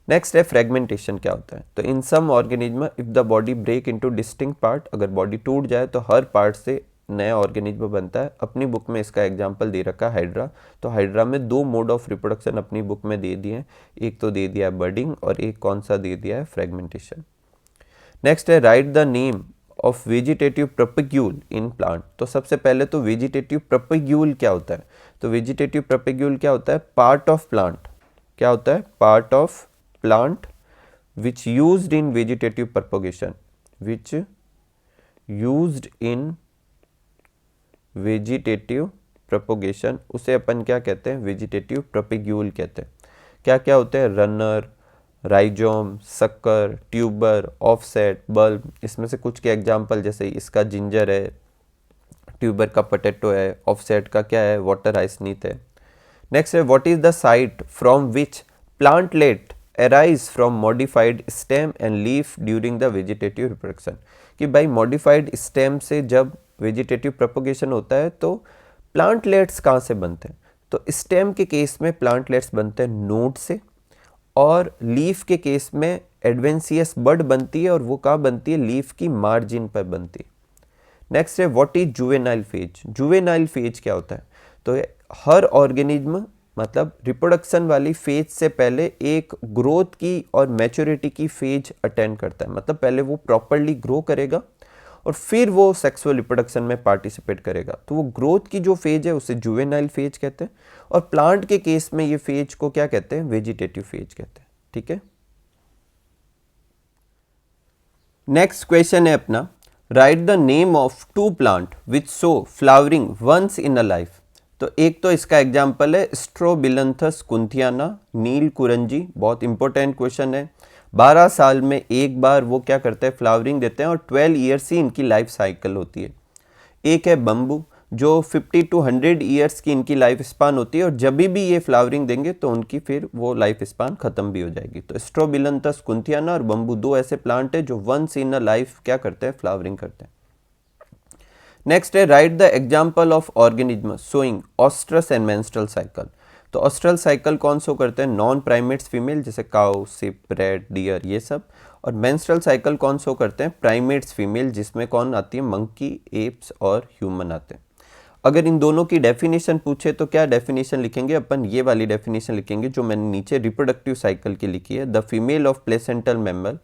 नेक्स्ट है फ्रेगमेंटेशन क्या होता है। तो in some organism if the body break into distinct part, अगर बॉडी टूट जाए तो हर पार्ट से नया ऑर्गेनिज्म बनता है। अपनी बुक में इसका एग्जांपल दे रखा है हाइड्रा। तो हाइड्रा में 2 मोड ऑफ रिप्रोडक्शन अपनी बुक में दे दिए हैं, एक तो दे दिया है बडिंग और एक कौन सा दे दिया है, फ्रेगमेंटेशन। नेक्स्ट है right the name of vegetative propagule in plant. तो सबसे पहले तो वेजिटेटिव प्रोपेग्यूल क्या होता है। तो वेजिटेटिव प्रोपेग्यूल क्या होता है, पार्ट ऑफ प्लांट। क्या होता है? Part of plant which used in vegetative propagation, which used in vegetative propagation, उसे अपन क्या कहते हैं? वेजिटेटिव प्रोपेग्यूल कहते हैं। क्या क्या होते हैं? रनर, राइजोम, सक्कर, ट्यूबर, ऑफसेट, बल्ब। इसमें से कुछ के एग्जाम्पल जैसे इसका जिंजर है, ट्यूबर का पोटैटो है, ऑफसेट का क्या है? वाटर हाइसनीथ है। नेक्स्ट है what is the site from which plantlet arise from modified stem and leaf during the vegetative reproduction. कि भाई मॉडिफाइड स्टेम से जब वेजिटेटिव प्रोपगेशन होता है तो प्लांटलेट्स कहाँ से बनते हैं? तो स्टेम के केस में प्लांटलेट्स बनते हैं नोड से, और लीफ के केस में एडवेंसियस बड बनती है, और वो कहाँ बनती है? लीफ की मार्जिन पर बनती है। नेक्स्ट है what is juvenile phase. Juvenile phase क्या होता है? तो हर ऑर्गेनिज्म मतलब रिप्रोडक्शन वाली फेज से पहले एक ग्रोथ की और मैच्योरिटी की फेज अटेंड करता है। मतलब पहले वो प्रॉपरली ग्रो करेगा और फिर वो सेक्सुअल रिप्रोडक्शन में पार्टिसिपेट करेगा। तो वो ग्रोथ की जो फेज है उसे जुवेनाइल फेज कहते हैं, और प्लांट के केस में ये फेज को क्या कहते हैं? वेजिटेटिव फेज कहते हैं। ठीक है, नेक्स्ट क्वेश्चन है अपना, write the name of two plant which show flowering once in a life. तो एक तो इसका एग्जाम्पल है स्ट्रोबिलंथस कुंथियाना, नील कुरंजी। बहुत इंपॉर्टेंट क्वेश्चन है। 12 साल में एक बार वो क्या करते हैं? फ्लावरिंग देते हैं, और 12 ईयर्स ही इनकी लाइफ साइकिल होती है। एक है बम्बू, जो 50 to 100 ईयर्स की इनकी लाइफ स्पान होती है, और जब भी ये फ्लावरिंग देंगे तो उनकी फिर वो लाइफ स्पान खत्म भी हो जाएगी। तो स्ट्रोबिलंथस कुंथियाना और बम्बू दो ऐसे प्लांट है जो वंस इन अ लाइफ क्या करते हैं? फ्लावरिंग करते हैं। नेक्स्ट है right the example of organism showing oestrus and menstrual cycle. तो ऑस्ट्रल साइकिल कौन शो करते हैं? नॉन प्राइमेट्स फीमेल, जैसे काउ, सिप, रैट, डियर, ये सब। और मेंस्ट्रुअल साइकिल कौन शो करते हैं? प्राइमेट्स फीमेल, जिसमें कौन आती है? मंकी, एप्स और ह्यूमन आते हैं। अगर इन दोनों की डेफिनेशन पूछे तो क्या डेफिनेशन लिखेंगे अपन? ये वाली डेफिनेशन लिखेंगे जो मैंने नीचे रिप्रोडक्टिव साइकिल की लिखी है। The female of placental mammal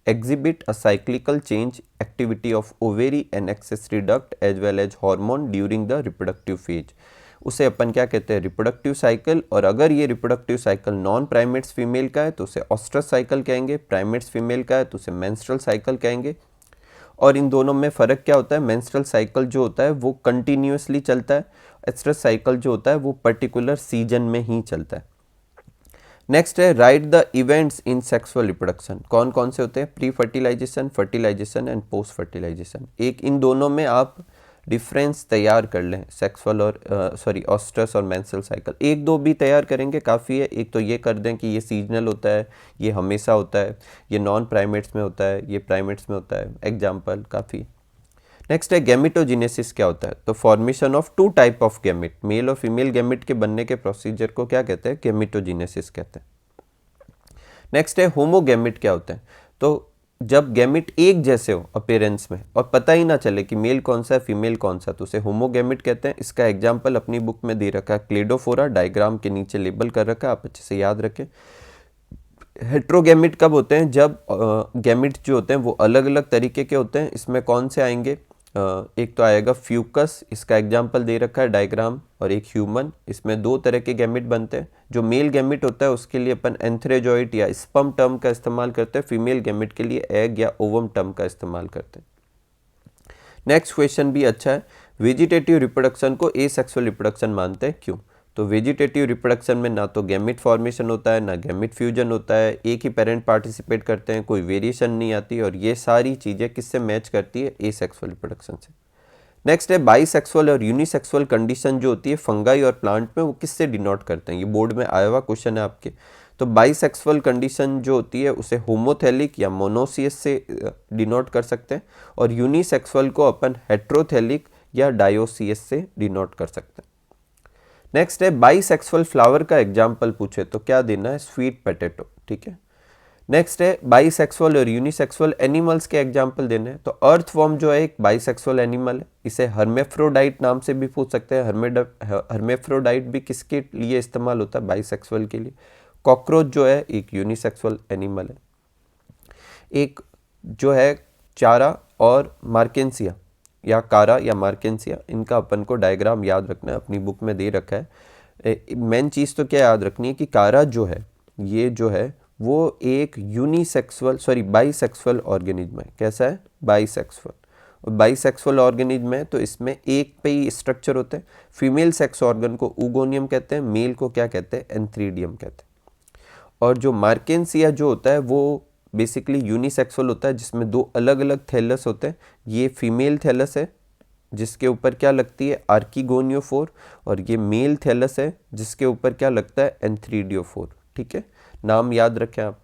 exhibit a cyclical change activity of ovary and accessory duct as well as hormone during the reproductive phase। उसे अपन क्या कहते हैं? Reproductive cycle. और अगर ये reproductive cycle non primates female का है तो उसे ऑस्ट्रस साइकिल कहेंगे, प्राइमेट्स फीमेल का है तो उसे मेंस्ट्रुअल साइकिल कहेंगे। और इन दोनों में फ़र्क क्या होता है? मेंस्ट्रुअल साइकिल जो होता है वो कंटिन्यूसली चलता है, ऑस्ट्रस साइकिल जो होता है वो पर्टिकुलर सीजन में ही चलता है। नेक्स्ट है right the events in sexual reproduction. कौन कौन से होते हैं? Pre fertilization, fertilization and post fertilization. एक इन दोनों में आप डिफरेंस तैयार कर लें, सेक्सुअल और ऑस्ट्रस और मेंस्ट्रुअल साइकिल। एक दो भी तैयार करेंगे काफ़ी है। एक तो ये कर दें कि ये सीजनल होता है, ये हमेशा होता है, ये नॉन प्राइमेट्स में होता है, ये प्राइमेट्स में होता है। एग्जाम्पल काफ़ी। नेक्स्ट है गैमेटोजेनेसिस क्या होता है? तो formation of two type of gamete, male और फीमेल गैमेट के बनने के प्रोसीजर को क्या कहते हैं? गैमेटोजेनेसिस कहते हैं। नेक्स्ट है होमोगैमेट क्या होता है? तो जब गैमेट एक जैसे हो अपीयरेंस में और पता ही ना चले कि मेल कौन सा है फीमेल कौन सा, तो उसे होमोगैमेट कहते हैं। इसका एग्जाम्पल अपनी बुक में दे रखा है, क्लेडोफोरा, डायग्राम के नीचे लेबल कर रखा है, आप अच्छे से याद रखें। हेट्रोगैमेट कब होते हैं? जब गैमेट जो होते हैं वो अलग अलग तरीके के होते हैं। इसमें कौन से आएंगे? एक तो आएगा फ्यूकस, इसका एग्जाम्पल दे रखा है डायग्राम, और एक ह्यूमन। इसमें दो तरह के गैमेट बनते हैं। जो मेल गैमेट होता है उसके लिए अपन एंथ्रेजॉइट या स्पर्म टर्म का इस्तेमाल करते हैं, फीमेल गैमेट के लिए एग या ओवम टर्म का इस्तेमाल करते हैं। नेक्स्ट क्वेश्चन भी अच्छा है, वेजिटेटिव रिप्रोडक्शन को एसेक्सुअल रिप्रोडक्शन मानते हैं, क्यों? तो वेजिटेटिव रिप्रोडक्शन में ना तो गैमेट फॉर्मेशन होता है ना गैमेट फ्यूजन होता है, एक ही पेरेंट पार्टिसिपेट करते हैं, कोई वेरिएशन नहीं आती, और ये सारी चीज़ें किससे मैच करती है? एसेक्सुअल रिप्रोडक्शन से। नेक्स्ट है बाइसेक्सुअल और यूनिसेक्सुअल कंडीशन जो होती है फंगाई और प्लांट में, वो किससे डिनोट करते हैं? ये बोर्ड में आया हुआ क्वेश्चन है आपके। तो बाइसेक्सुअल कंडीशन जो होती है उसे होमोथेलिक या मोनोसियस से डिनोट कर सकते हैं, और यूनिसेक्सुअल को अपन हेट्रोथेलिक या डायोसियस से डिनोट कर सकते हैं। नेक्स्ट है बाइसेक्सुअल फ्लावर का एग्जाम्पल पूछे तो क्या देना है? Sweet potato. ठीक है। नेक्स्ट है बाइसेक्सुअल और यूनिसेक्सुअल एनिमल्स के एग्जाम्पल देने हैं। तो अर्थवर्म जो है एक बाइसेक्सुअल एनिमल है, इसे हर्मेफ्रोडाइट नाम से भी पूछ सकते हैं। हर्मेफ्रोडाइट भी किसके लिए इस्तेमाल होता है? बाइसेक्सुअल के लिए। कॉकरोच जो है एक यूनिसेक्सुअल एनिमल है। एक जो है चारा और मार्केंसिया या कारा या मार्केंसिया, इनका अपन को डायग्राम याद रखना है, अपनी बुक में दे रखा है। मेन चीज़ तो क्या याद रखनी है कि कारा जो है ये जो है वो एक बाइसेक्सुअल ऑर्गेनिज्म है। कैसा है? बाइसेक्सुअल। और बाइसेक्सुअल ऑर्गेनिज्म है तो इसमें एक पे ही स्ट्रक्चर होते हैं। फीमेल सेक्स ऑर्गन को ऊगोनियम कहते हैं, मेल को क्या कहते हैं? एंथ्रीडियम कहते हैं। और जो मार्केंसिया जो होता है वो बेसिकली यूनिसेक्सुअल होता है, जिसमें दो अलग अलग थैलस होते हैं। ये फीमेल थैलस है जिसके ऊपर क्या लगती है? आर्किगोनियोफोर। और ये मेल थैलस है जिसके ऊपर क्या लगता है? एंथ्रीडियोफोर। ठीक है, नाम याद रखें आप।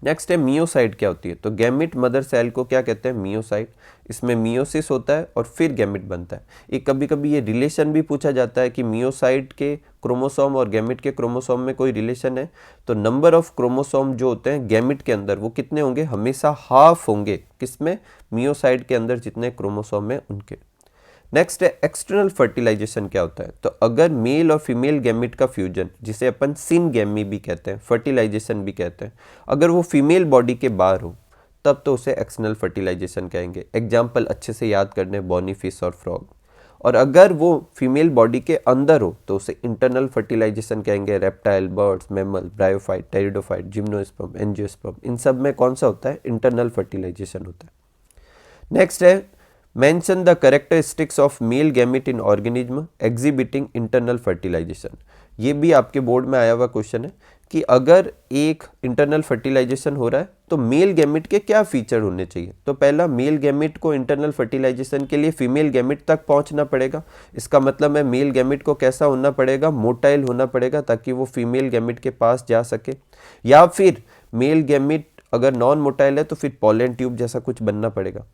नेक्स्ट है मियोसाइट क्या होती है? तो गैमिट मदर सेल को क्या कहते हैं? मियोसाइट। इसमें मियोसिस होता है और फिर गैमिट बनता है। एक कभी कभी ये रिलेशन भी पूछा जाता है कि मियोसाइट के क्रोमोसोम और गैमिट के क्रोमोसोम में कोई रिलेशन है। तो नंबर ऑफ क्रोमोसोम जो होते हैं गैमिट के अंदर वो कितने होंगे? हमेशा हाफ होंगे। किसमें? मियोसाइट के अंदर जितने क्रोमोसोम है उनके। नेक्स्ट है एक्सटर्नल फर्टिलाइजेशन क्या होता है? तो अगर मेल और फीमेल गैमिट का फ्यूजन, जिसे अपन सिनगैमी भी कहते हैं, फर्टिलाइजेशन भी कहते हैं, अगर वो फीमेल बॉडी के बाहर हो तब तो उसे एक्सटर्नल फर्टिलाइजेशन कहेंगे। एग्जाम्पल अच्छे से याद करने, बॉनी फिश और फ्रॉग। और अगर वो फीमेल बॉडी के अंदर हो तो उसे इंटरनल फर्टिलाइजेशन कहेंगे। Reptile, birds, mammal, bryophyte, pteridophyte, gymnosperm, angiosperm, इन सब में कौन सा होता है? इंटरनल फर्टिलाइजेशन होता है। नेक्स्ट है mention the characteristics of male gamete in organism exhibiting internal fertilization. ये भी आपके बोर्ड में आया हुआ क्वेश्चन है कि अगर एक इंटरनल फर्टिलाइजेशन हो रहा है तो मेल गैमेट के क्या फीचर होने चाहिए? तो पहला, मेल गैमेट को इंटरनल फर्टिलाइजेशन के लिए फीमेल गैमेट तक पहुंचना पड़ेगा। इसका मतलब है मेल गैमेट को कैसा होना पड़ेगा? मोटाइल होना पड़ेगा ताकि वो फीमेल गैमेट के पास जा सके। या फिर मेल गैमेट अगर नॉन मोटाइल है तो फिर पॉलन ट्यूब जैसा कुछ बनना पड़ेगा।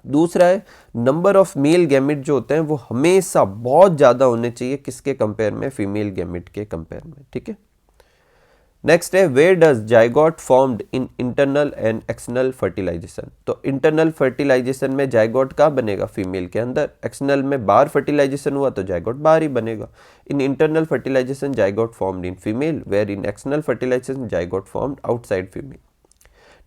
दूसरा है नंबर ऑफ मेल गैमेट जो होते हैं वो हमेशा बहुत ज़्यादा होने चाहिए। किसके कंपेयर में? फीमेल गैमेट के कंपेयर में। ठीक है। नेक्स्ट है where does zygote formed in internal and external fertilization. तो इंटरनल फर्टिलाइजेशन में जाइगोट कहाँ बनेगा? फीमेल के अंदर। एक्सटर्नल में बाहर फर्टिलाइजेशन हुआ तो जाइगोट बाहर ही बनेगा। In internal fertilization zygote formed in female, where in external fertilization zygote formed outside female.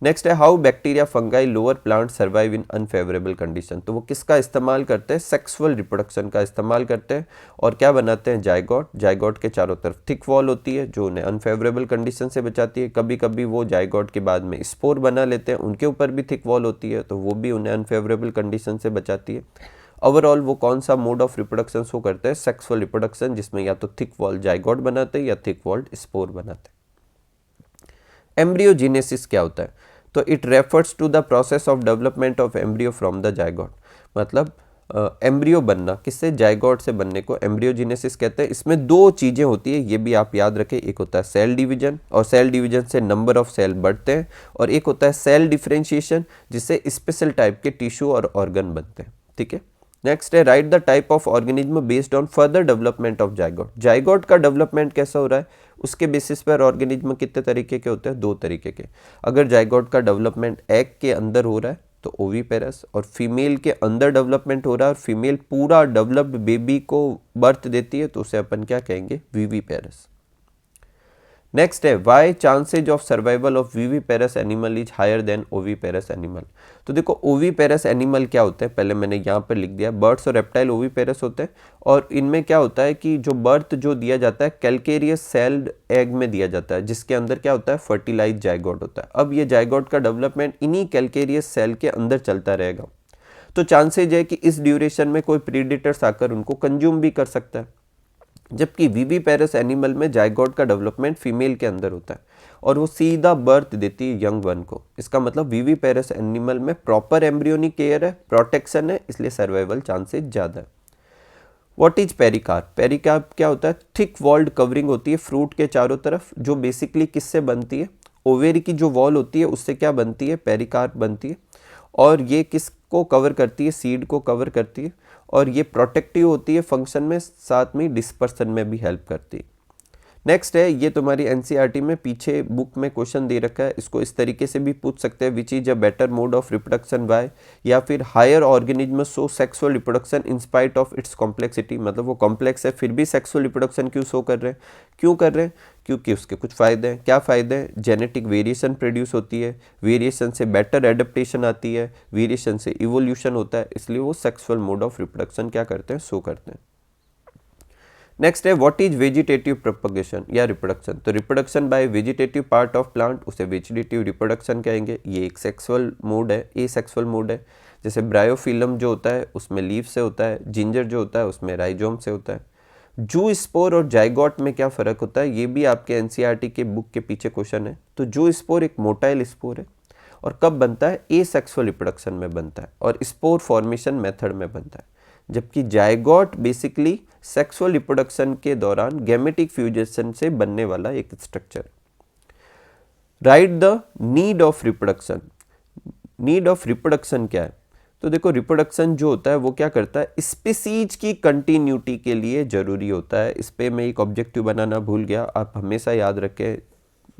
Next है how bacteria, fungi, lower plant survive in unfavourable condition. तो वो किसका इस्तेमाल करते हैं? सेक्सुअल रिप्रोडक्शन का इस्तेमाल करते हैं। और क्या बनाते हैं? जाइगोट। जाइगोट के चारों तरफ थिक वॉल होती है जो उन्हें अनफेवरेबल कंडीशन से बचाती है। कभी कभी वो जाइगोट के बाद में स्पोर बना लेते हैं, उनके ऊपर भी थिक वॉल होती है तो वो भी उन्हें अनफेवरेबल कंडीशन से बचाती है। ओवरऑल वो कौन सा मोड ऑफ रिप्रोडक्शन शो करते हैं? सेक्सुअल रिप्रोडक्शन, जिसमें या तो थिक वॉल जाइगोट बनाते हैं या थिक वॉल्ड स्पोर बनाते हैं। एम्ब्रियोजेनेसिस क्या होता है? तो it refers to the process of development of embryo from the zygote. मतलब एम्ब्रियो बनना, किससे? जाइगोट से बनने को एम्ब्रियोजेनेसिस कहते हैं। इसमें दो चीज़ें होती है, ये भी आप याद रखें। एक होता है सेल डिवीजन, और सेल डिवीजन से नंबर ऑफ सेल बढ़ते हैं। और एक होता है सेल डिफरेंशिएशन, जिससे स्पेशल टाइप के टिश्यू और ऑर्गन बनते हैं। ठीक है। नेक्स्ट है right the type of organism based on further development of zygote. Zygote का डेवलपमेंट कैसा हो रहा है उसके बेसिस पर ऑर्गेनिज्म कितने तरीके के होते हैं? दो तरीके के। अगर जाइगोट का डेवलपमेंट एग के अंदर हो रहा है तो ओवीपेरस, और फीमेल के अंदर डेवलपमेंट हो रहा है और फीमेल पूरा डेवलप्ड बेबी को बर्थ देती है तो उसे अपन क्या कहेंगे? विविपेरस। नेक्स्ट है why chances of survival of viviparous animal is higher than oviparous animal. तो देखो ओवीपेरस एनिमल क्या होते हैं, पहले मैंने यहाँ पर लिख दिया। बर्ड्स और रेप्टाइल ओवीपेरस होते हैं, और इनमें क्या होता है कि जो बर्थ जो दिया जाता है कैलकेरियस सेल्ड एग में दिया जाता है, जिसके अंदर क्या होता है? फर्टिलाइज जाइगोट होता है। अब ये जाइगोट का डेवलपमेंट इन्हीं कैलकेरियस सेल के अंदर चलता रहेगा, तो चांसेज है कि इस ड्यूरेशन में कोई प्रीडेटर्स आकर उनको कंज्यूम भी कर सकता है। जबकि विविपेरस एनिमल में जाइगोट का डेवलपमेंट फीमेल के अंदर होता है और वो सीधा बर्थ देती है यंग वन को। इसका मतलब विविपेरस एनिमल में प्रॉपर एम्ब्रियोनिक केयर है, प्रोटेक्शन है, इसलिए सर्वाइवल चांसेस ज़्यादा है। What is pericarp? पेरिकार्प क्या होता है? थिक वॉल्ड कवरिंग होती है फ्रूट के चारों तरफ, जो बेसिकली किससे बनती है? ओवेरी की जो वॉल होती है उससे क्या बनती है? पेरिकार्प बनती है। और ये किसको कवर करती है? सीड को कवर करती है। और ये प्रोटेक्टिव होती है फंक्शन में, साथ में डिस्पर्सन में भी हेल्प करती है। नेक्स्ट है, ये तुम्हारी एनसीईआरटी में पीछे बुक में क्वेश्चन दे रखा है, इसको इस तरीके से भी पूछ सकते हैं, which is a better mode of reproduction by, या फिर higher organism show sexual reproduction in spite of its complexity. मतलब वो कॉम्प्लेक्स है फिर भी सेक्सुअल रिप्रोडक्शन क्यों शो कर रहे हैं? क्यों कर रहे हैं? क्योंकि उसके कुछ फ़ायदे हैं। क्या फ़ायदे हैं? जेनेटिक वेरिएशन प्रोड्यूस होती है, वेरिएशन से बेटर एडेप्टेशन आती है, वेरिएशन से इवोल्यूशन होता है, इसलिए वो सेक्सुअल मोड ऑफ रिप्रोडक्शन क्या करते हैं? शो करते हैं। नेक्स्ट है व्हाट इज वेजिटेटिव प्रोपगेशन या रिप्रोडक्शन। तो reproduction by vegetative part of plant, उसे वेजिटेटिव रिप्रोडक्शन कहेंगे। ये एक सेक्सुअल मोड है, ए सेक्सुअल मोड है। जैसे ब्रायोफिलम जो होता है उसमें लीफ से होता है, जिंजर जो होता है उसमें राइजोम से होता है। जू स्पोर और जाइगोट में क्या फ़र्क होता है, ये भी आपके एनसीईआरटी के बुक के पीछे क्वेश्चन है। तो जू स्पोर एक मोटाइल स्पोर है और कब बनता है, ए सेक्सुअल रिप्रोडक्शन में बनता है और स्पोर फॉर्मेशन मेथड में बनता है। जबकि जाइगोट बेसिकली सेक्सुअल रिप्रोडक्शन के दौरान गैमेटिक फ्यूजन से बनने वाला एक structure. Right the need of reproduction. Need of reproduction क्या है, तो देखो रिप्रोडक्शन जो होता है वो क्या करता है, स्पीसीज की कंटिन्यूटी के लिए जरूरी होता है। इस पे मैं एक ऑब्जेक्टिव बनाना भूल गया, आप हमेशा याद रखें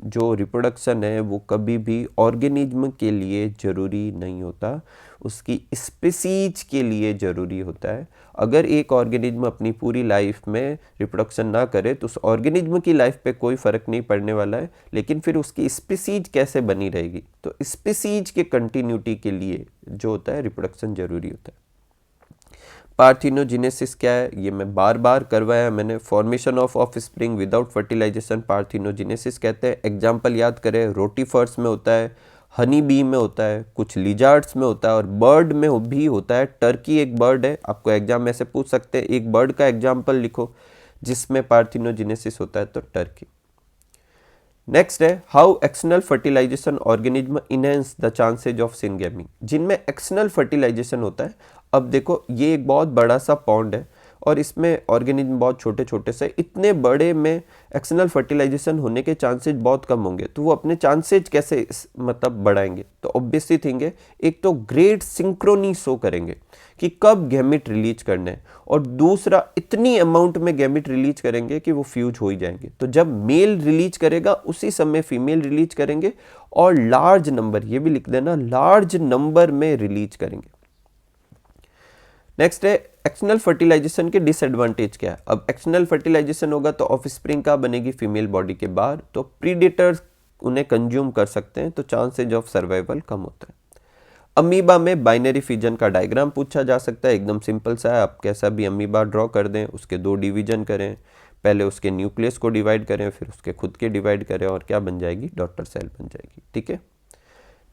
जो रिप्रोडक्शन है वो कभी भी ऑर्गेनिज्म के लिए ज़रूरी नहीं होता, उसकी स्पीसीज के लिए ज़रूरी होता है। अगर एक ऑर्गेनिज्म अपनी पूरी लाइफ में रिप्रोडक्शन ना करे तो उस ऑर्गेनिज्म की लाइफ पे कोई फ़र्क नहीं पड़ने वाला है, लेकिन फिर उसकी स्पीसीज कैसे बनी रहेगी, तो स्पीसीज के कंटिन्यूटी के लिए जो होता है रिप्रोडक्शन ज़रूरी होता है। पार्थिनोजेनेसिस क्या है, ये मैं बार बार करवाया मैंने। Formation of offspring without fertilization parthenogenesis कहते हैं। एग्जाम्पल याद करें, रोटीफर्स में होता है, हनी बी में होता है, कुछ लिजार्ड्स में होता है और बर्ड में भी होता है। टर्की एक बर्ड है, आपको एग्जाम में से पूछ सकते हैं एक बर्ड का एग्जाम्पल लिखो जिसमें पार्थिनोजेनेसिस होता है, तो टर्की। नेक्स्ट है how external fertilization organism enhance the chances of syngamy. जिनमें एक्सटर्नल फर्टिलाइजेशन होता है, अब देखो ये एक बहुत बड़ा सा पॉन्ड है और इसमें ऑर्गेनिज्म बहुत छोटे छोटे से, इतने बड़े में एक्सटर्नल फर्टिलाइजेशन होने के चांसेज बहुत कम होंगे, तो वो अपने चांसेज कैसे मतलब बढ़ाएंगे, तो ऑब्वियसली थिंग है एक तो ग्रेट सिंक्रोनी शो करेंगे कि कब गैमेट रिलीज करने हैं, और दूसरा इतनी अमाउंट में गैमेट रिलीज करेंगे कि वो फ्यूज हो ही जाएंगे। तो जब मेल रिलीज करेगा उसी समय फीमेल रिलीज करेंगे और लार्ज नंबर, ये भी लिख देना, लार्ज नंबर में रिलीज करेंगे। नेक्स्ट है एक्सटर्नल फर्टिलाइजेशन के डिसएडवांटेज क्या है। अब एक्सटर्नल फर्टिलाइजेशन होगा तो ऑफस्प्रिंग का बनेगी फीमेल बॉडी के बाहर, तो प्रीडेटर्स उन्हें कंज्यूम कर सकते हैं, तो चांसेज ऑफ सर्वाइवल कम होता है। अमीबा में बाइनरी फिजन का डायग्राम पूछा जा सकता है, एकदम सिंपल सा है, आप कैसा भी अमीबा ड्रॉ कर दें, उसके दो डिवीजन करें, पहले उसके न्यूक्लियस को डिवाइड करें, फिर उसके खुद के डिवाइड करें और क्या बन जाएगी, डॉटर सेल बन जाएगी। ठीक है।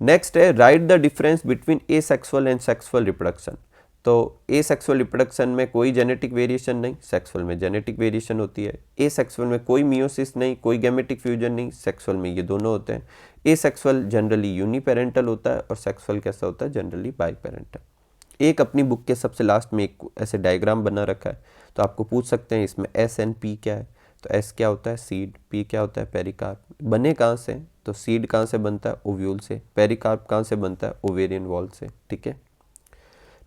नेक्स्ट है right the difference between A sexual and sexual reproduction. तो ए सेक्सुअल रिप्रोडक्शन में कोई जेनेटिक वेरिएशन नहीं, सेक्सुअल में जेनेटिक वेरिएशन होती है। ए सेक्सुअल में कोई मियोसिस नहीं, कोई गैमेटिक फ्यूजन नहीं, सेक्सुअल में ये दोनों होते हैं। ए सेक्सुअल जनरली यूनिपेरेंटल होता है और सेक्सुअल कैसा होता है, जनरली बाईपेरेंटल। एक अपनी बुक के सबसे लास्ट में एक ऐसे डायग्राम बना रखा है, तो आपको पूछ सकते हैं इसमें एस एंड पी क्या है, तो एस क्या होता है सीड, पी क्या होता है पेरिकार्प। बने कहाँ से, तो सीड कहाँ से बनता है, ओव्यूल से। पेरिकार्प कहाँ से बनता है, ओवेरियन वॉल से। ठीक है।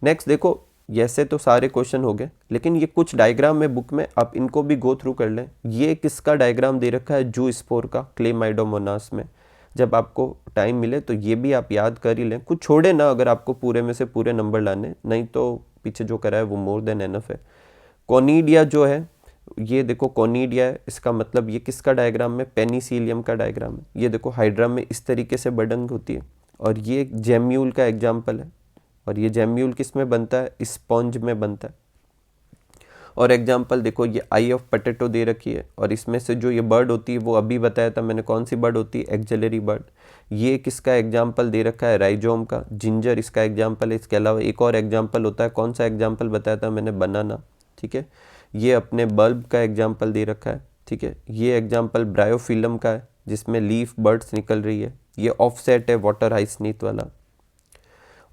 नेक्स्ट देखो, ऐसे तो सारे क्वेश्चन हो गए, लेकिन ये कुछ डायग्राम में बुक में आप इनको भी गो थ्रू कर लें। ये किसका डायग्राम दे रखा है, जू स्पोर का, क्लेमाइडोमोनास में। जब आपको टाइम मिले तो ये भी आप याद कर ही लें, कुछ छोड़े ना, अगर आपको पूरे में से पूरे नंबर लाने, नहीं तो पीछे जो करा है वो मोर देन एनफ है। कोनिडिया जो है, ये देखो कोनिडिया है, इसका मतलब ये किसका डायग्राम में, पेनिसिलियम का डायग्राम है। ये देखो हाइड्रा में इस तरीके से बडंग होती है, और ये जेम्यूल का एग्जाम्पल है, और ये जेम्यूल किस में बनता है, स्पॉन्ज में बनता है। और एग्जाम्पल देखो, ये आई ऑफ पोटैटो दे रखी है, और इसमें से जो ये बर्ड होती है वो अभी बताया था मैंने कौन सी बर्ड होती है, एक्जेलरी बर्ड। ये किसका एग्जाम्पल दे रखा है, राइजोम का। जिंजर इसका एग्जाम्पल है। इसके अलावा एक और एग्जाम्पल होता है, कौन सा एग्जाम्पल बताया था मैंने, बनाना। ठीक है। ये अपने बल्ब का एग्जाम्पल दे रखा है। ठीक है। ये एग्जाम्पल ब्रायोफिलम का है जिसमें लीफ बर्ड्स निकल रही है। ये ऑफसेट है वाटर हाइसनीथ वाला।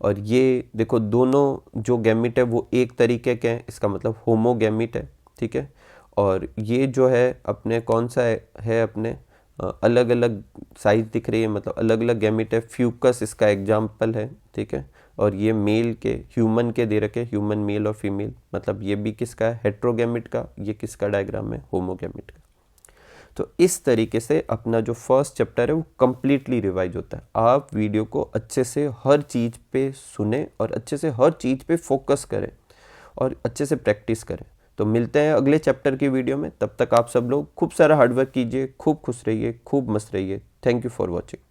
और ये देखो दोनों जो गैमिट है वो एक तरीके के हैं, इसका मतलब होमोगैमिट है। ठीक है। और ये जो है अपने कौन सा है अपने अलग अलग साइज दिख रही है, मतलब अलग अलग गैमिट है। फ्यूकस इसका एग्जाम्पल है। ठीक है। और ये मेल के, ह्यूमन के दे रखे, ह्यूमन मेल और फीमेल, मतलब ये भी किसका है, हेट्रोगैमिट का। ये किसका डायग्राम है, होमोगैमिट का। तो इस तरीके से अपना जो फर्स्ट चैप्टर है वो कम्प्लीटली रिवाइज होता है। आप वीडियो को अच्छे से हर चीज़ पे सुने और अच्छे से हर चीज़ पे फोकस करें और अच्छे से प्रैक्टिस करें। तो मिलते हैं अगले चैप्टर की वीडियो में, तब तक आप सब लोग खूब सारा हार्डवर्क कीजिए, खूब खुश रहिए, खूब मस्त रहिए। Thank you for watching.